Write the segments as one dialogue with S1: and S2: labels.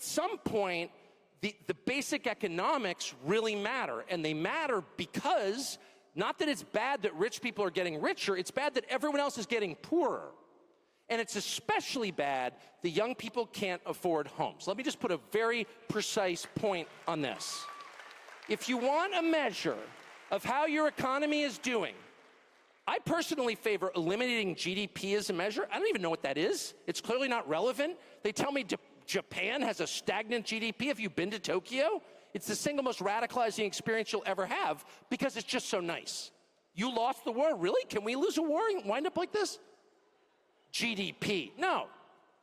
S1: at some point, the basic economics really matter. And they matter because, not that it's bad that rich people are getting richer, it's bad that everyone else is getting poorer. And it's especially bad that young people can't afford homes. Let me just put a very precise point on this. If you want a measure of how your economy is doing, I personally favor eliminating GDP as a measure. I don't even know what that is. It's clearly not relevant. They tell me Japan has a stagnant GDP. Have you been to Tokyo? It's the single most radicalizing experience you'll ever have because it's just so nice. You lost the war? Really? Can we lose a war and wind up like this? GDP. No.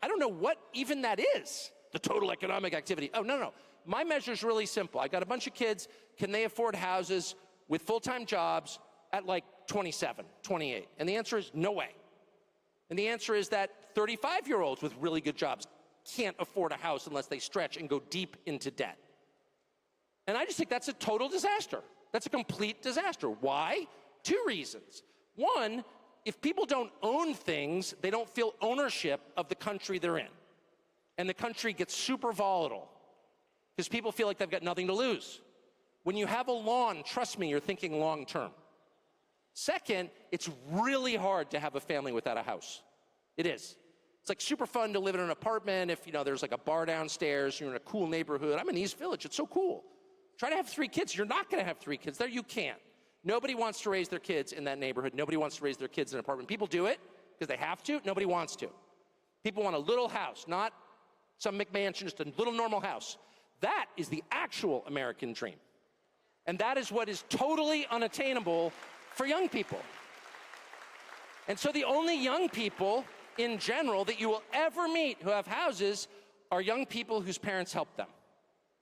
S1: I don't know what even that is. The total economic activity. Oh, no. My measure is really simple. I got a bunch of kids. Can they afford houses with full-time jobs at like 27, 28? And the answer is no way. And the answer is that 35-year-olds with really good jobs can't afford a house unless they stretch and go deep into debt. And I just think that's a total disaster. That's a complete disaster. Why? 2 reasons. One, if people don't own things, they don't feel ownership of the country they're in. And the country gets super volatile because people feel like they've got nothing to lose. When you have a lawn, trust me, you're thinking long term. Second, it's really hard to have a family without a house. It is. It's like super fun to live in an apartment if, there's like a bar downstairs, you're in a cool neighborhood. I'm in East Village, it's so cool. Try to have 3 kids. You're not going to have 3 kids there. You can't. Nobody wants to raise their kids in that neighborhood. Nobody wants to raise their kids in an apartment. People do it because they have to. Nobody wants to. People want a little house, not some McMansion, just a little normal house. That is the actual American dream. And that is what is totally unattainable for young people. And so the only young people in general that you will ever meet who have houses are young people whose parents help them.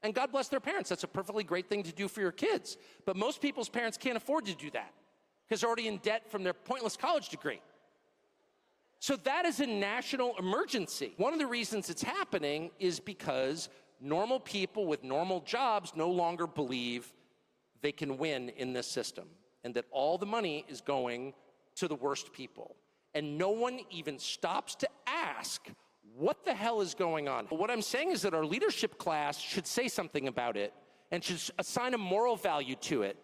S1: And God bless their parents. That's a perfectly great thing to do for your kids. But most people's parents can't afford to do that because they're already in debt from their pointless college degree. So that is a national emergency. One of the reasons it's happening is because normal people with normal jobs no longer believe they can win in this system and that all the money is going to the worst people. And no one even stops to ask, what the hell is going on? What I'm saying is that our leadership class should say something about it and should assign a moral value to it.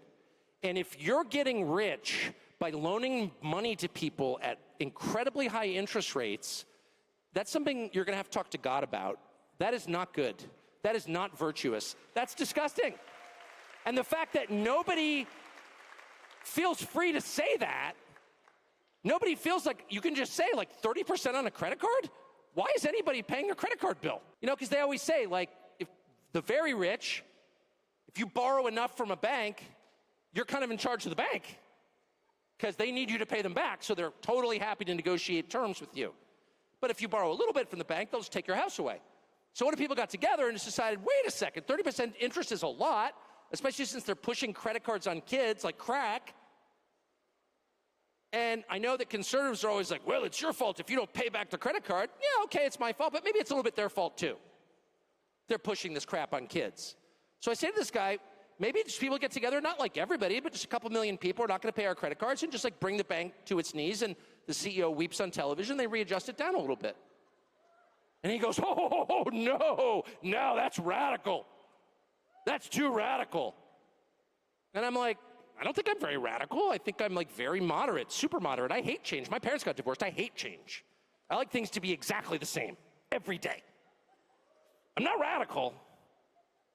S1: And if you're getting rich by loaning money to people at incredibly high interest rates, that's something you're going to have to talk to God about. That is not good. That is not virtuous. That's disgusting. And the fact that nobody feels free to say that, nobody feels like you can just say like 30% on a credit card? Why is anybody paying a credit card bill? Because they always say, like, if the very rich, if you borrow enough from a bank, you're kind of in charge of the bank because they need you to pay them back, so they're totally happy to negotiate terms with you. But if you borrow a little bit from the bank, they'll just take your house away. So what if people got together and just decided, wait a second, 30% interest is a lot, especially since they're pushing credit cards on kids like crack. And I know that conservatives are always like, well, it's your fault if you don't pay back the credit card. Yeah, okay, it's my fault, but maybe it's a little bit their fault too. They're pushing this crap on kids. So I say to this guy, maybe just people get together, not like everybody, but just a couple million people are not going to pay our credit cards and just like bring the bank to its knees, and the CEO weeps on television, they readjust it down a little bit. And he goes, oh, no, that's radical. That's too radical. And I'm like, I don't think I'm very radical. I think I'm like very moderate, super moderate. I hate change. My parents got divorced. I hate change. I like things to be exactly the same every day. I'm not radical.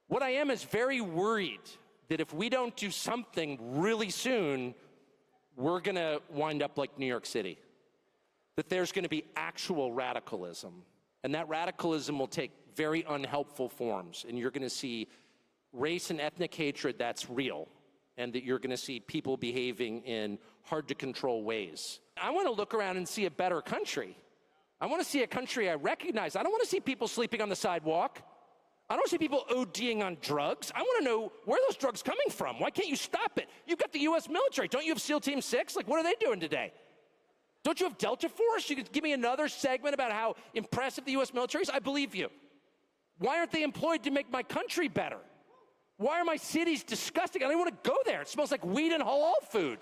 S1: What I am is very worried that if we don't do something really soon, we're going to wind up like New York City. That there's going to be actual radicalism. And that radicalism will take very unhelpful forms. And you're going to see race and ethnic hatred that's real. And that you're going to see people behaving in hard-to-control ways. I want to look around and see a better country. I want to see a country I recognize. I don't want to see people sleeping on the sidewalk. I don't want to see people ODing on drugs. I want to know where are those drugs coming from. Why can't you stop it? You've got the U.S. military. Don't you have SEAL Team 6? Like, what are they doing today? Don't you have Delta Force? You could give me another segment about how impressive the U.S. military is? I believe you. Why aren't they employed to make my country better? Why are my cities disgusting? I don't want to go there. It smells like weed and halal food.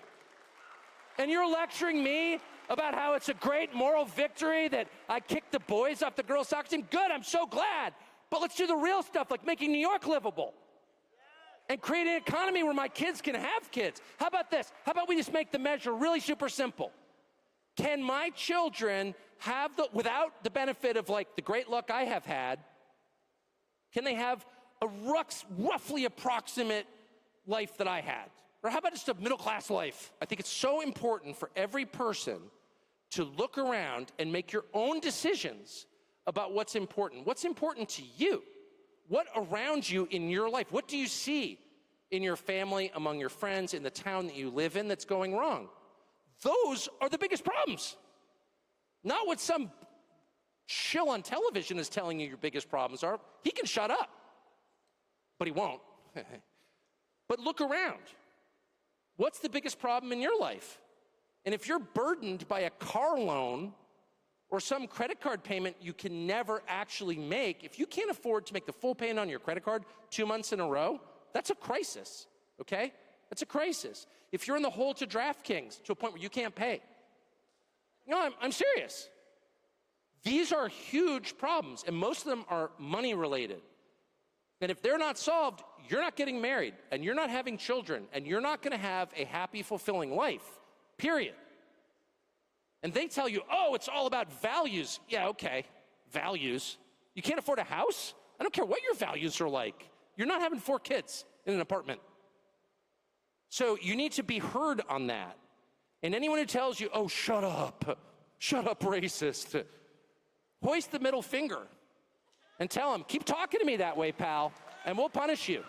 S1: And you're lecturing me about how it's a great moral victory that I kicked the boys off the girls' soccer team? Good, I'm so glad. But let's do the real stuff, like making New York livable and create an economy where my kids can have kids. How about this? How about we just make the measure really super simple? Can my children have without the benefit of like the great luck I have had, can they have a roughly approximate life that I had? Or how about just a middle-class life? I think it's so important for every person to look around and make your own decisions about what's important. What's important to you? What around you in your life? What do you see in your family, among your friends, in the town that you live in that's going wrong? Those are the biggest problems. Not what some shill on television is telling you your biggest problems are. He can shut up, but he won't. But look around. What's the biggest problem in your life? And if you're burdened by a car loan or some credit card payment you can never actually make, if you can't afford to make the full payment on your credit card 2 months in a row, that's a crisis, okay? That's a crisis. If you're in the hole to DraftKings to a point where you can't pay. No, I'm serious. These are huge problems, and most of them are money related. And if they're not solved, you're not getting married, and you're not having children, and you're not gonna have a happy, fulfilling life, period. And they tell you, oh, it's all about values. Yeah, okay, values. You can't afford a house? I don't care what your values are like. You're not having 4 kids in an apartment. So you need to be heard on that. And anyone who tells you, oh, shut up, racist, hoist the middle finger and tell them, keep talking to me that way, pal, and we'll punish you.